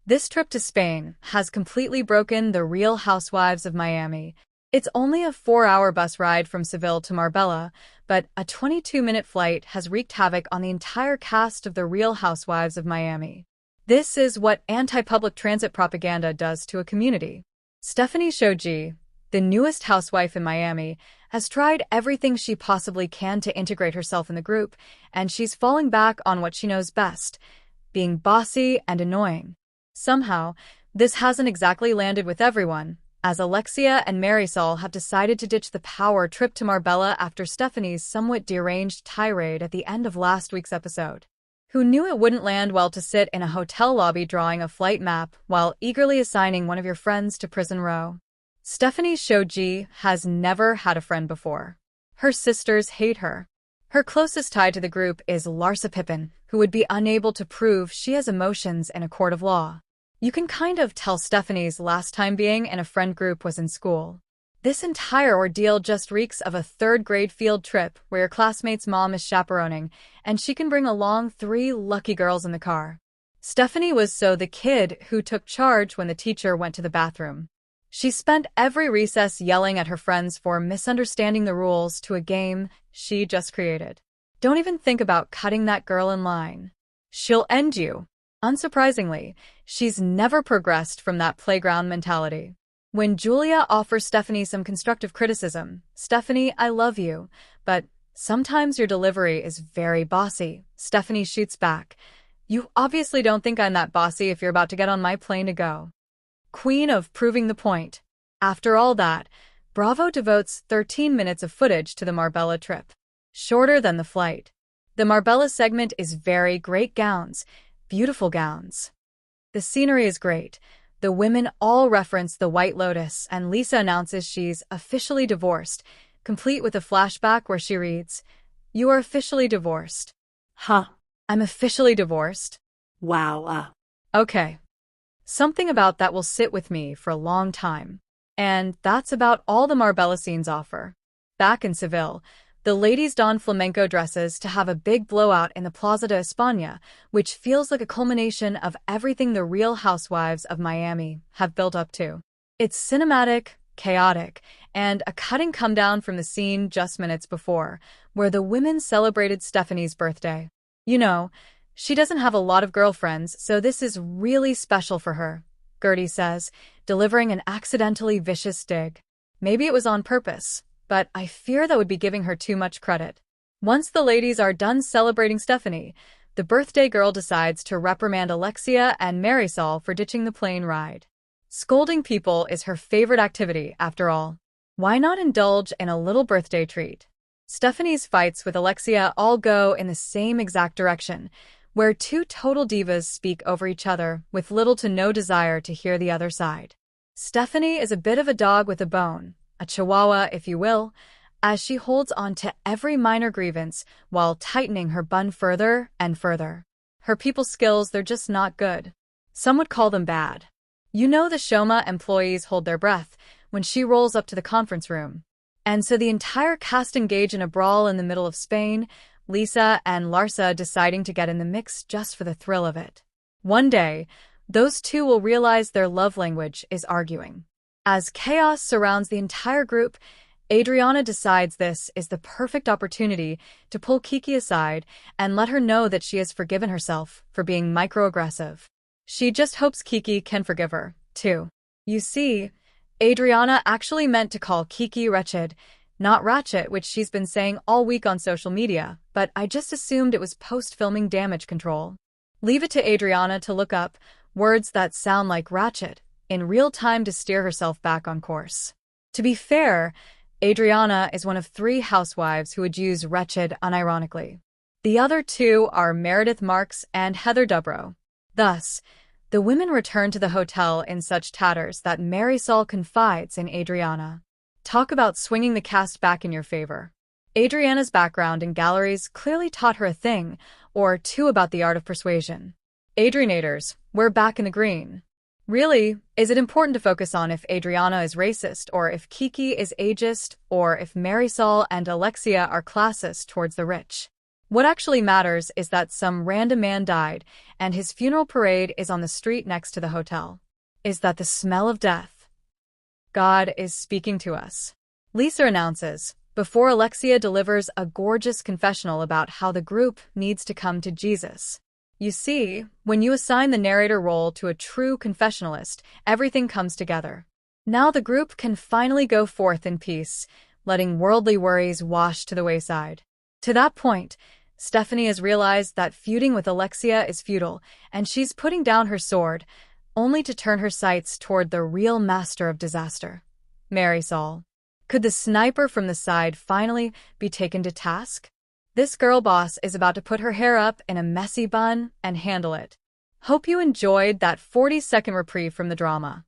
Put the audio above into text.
This trip to Spain has completely broken the Real Housewives of Miami. It's only a 4-hour bus ride from Seville to Marbella, but a 22-minute flight has wreaked havoc on the entire cast of the Real Housewives of Miami. This is what anti-public transit propaganda does to a community. Stephanie Shoji, the newest housewife in Miami, has tried everything she possibly can to integrate herself in the group, and she's falling back on what she knows best, being bossy and annoying. Somehow, this hasn't exactly landed with everyone, as Alexia and Marisol have decided to ditch the power trip to Marbella after Stephanie's somewhat deranged tirade at the end of last week's episode. Who knew it wouldn't land well to sit in a hotel lobby drawing a flight map while eagerly assigning one of your friends to prison row? Stephanie Shoji has never had a friend before. Her sisters hate her. Her closest tie to the group is Larsa Pippen, who would be unable to prove she has emotions in a court of law. You can kind of tell Stephanie's last time being in a friend group was in school. This entire ordeal just reeks of a third-grade field trip where your classmate's mom is chaperoning, and she can bring along 3 lucky girls in the car. Stephanie was the kid who took charge when the teacher went to the bathroom. She spent every recess yelling at her friends for misunderstanding the rules to a game she just created. Don't even think about cutting that girl in line. She'll end you. Unsurprisingly, she's never progressed from that playground mentality. When Julia offers Stephanie some constructive criticism, "Stephanie, I love you, but sometimes your delivery is very bossy," Stephanie shoots back, "You obviously don't think I'm that bossy if you're about to get on my plane to go." Queen of proving the point. After all that, Bravo devotes 13 minutes of footage to the Marbella trip. Shorter than the flight. The Marbella segment is very great gowns. Beautiful gowns. The scenery is great. The women all reference the White Lotus, and Lisa announces she's officially divorced, complete with a flashback where she reads, "You are officially divorced." Huh. I'm officially divorced? Wow. Okay. Something about that will sit with me for a long time. And that's about all the Marbella scenes offer. Back in Seville, the ladies don flamenco dresses to have a big blowout in the Plaza de España, which feels like a culmination of everything the Real Housewives of Miami have built up to. It's cinematic, chaotic, and a cutting come down from the scene just minutes before, where the women celebrated Stephanie's birthday. You know, she doesn't have a lot of girlfriends, so this is really special for her, Gertie says, delivering an accidentally vicious dig. Maybe it was on purpose, but I fear that would be giving her too much credit. Once the ladies are done celebrating Stephanie, the birthday girl decides to reprimand Alexia and Marisol for ditching the plane ride. Scolding people is her favorite activity, after all. Why not indulge in a little birthday treat? Stephanie's fights with Alexia all go in the same exact direction, where 2 total divas speak over each other with little to no desire to hear the other side. Stephanie is a bit of a dog with a bone, a chihuahua if you will, as she holds on to every minor grievance while tightening her bun further and further. Her people skills, they're just not good. Some would call them bad. You know the Shoma employees hold their breath when she rolls up to the conference room. And so the entire cast engage in a brawl in the middle of Spain, Lisa and Larsa deciding to get in the mix just for the thrill of it. One day, those 2 will realize their love language is arguing. As chaos surrounds the entire group, Adriana decides this is the perfect opportunity to pull Kiki aside and let her know that she has forgiven herself for being microaggressive. She just hopes Kiki can forgive her, too. You see, Adriana actually meant to call Kiki wretched, not ratchet, which she's been saying all week on social media, but I just assumed it was post-filming damage control. Leave it to Adriana to look up words that sound like ratchet in real time to steer herself back on course. To be fair, Adriana is one of 3 housewives who would use wretched unironically. The other 2 are Meredith Marks and Heather Dubrow. Thus, the women return to the hotel in such tatters that Marisol confides in Adriana. Talk about swinging the cast back in your favor. Adriana's background in galleries clearly taught her a thing or 2 about the art of persuasion. Adrianators, we're back in the green. Really, is it important to focus on if Adriana is racist, or if Kiki is ageist, or if Marisol and Alexia are classist towards the rich? What actually matters is that some random man died, and his funeral parade is on the street next to the hotel. Is that the smell of death? God is speaking to us. Lisa announces, before Alexia delivers a gorgeous confessional about how the group needs to come to Jesus. You see, when you assign the narrator role to a true confessionalist, everything comes together. Now the group can finally go forth in peace, letting worldly worries wash to the wayside. To that point, Stephanie has realized that feuding with Alexia is futile, and she's putting down her sword, only to turn her sights toward the real master of disaster, Marisol. Could the sniper from the side finally be taken to task? This girl boss is about to put her hair up in a messy bun and handle it. Hope you enjoyed that 40-second reprieve from the drama.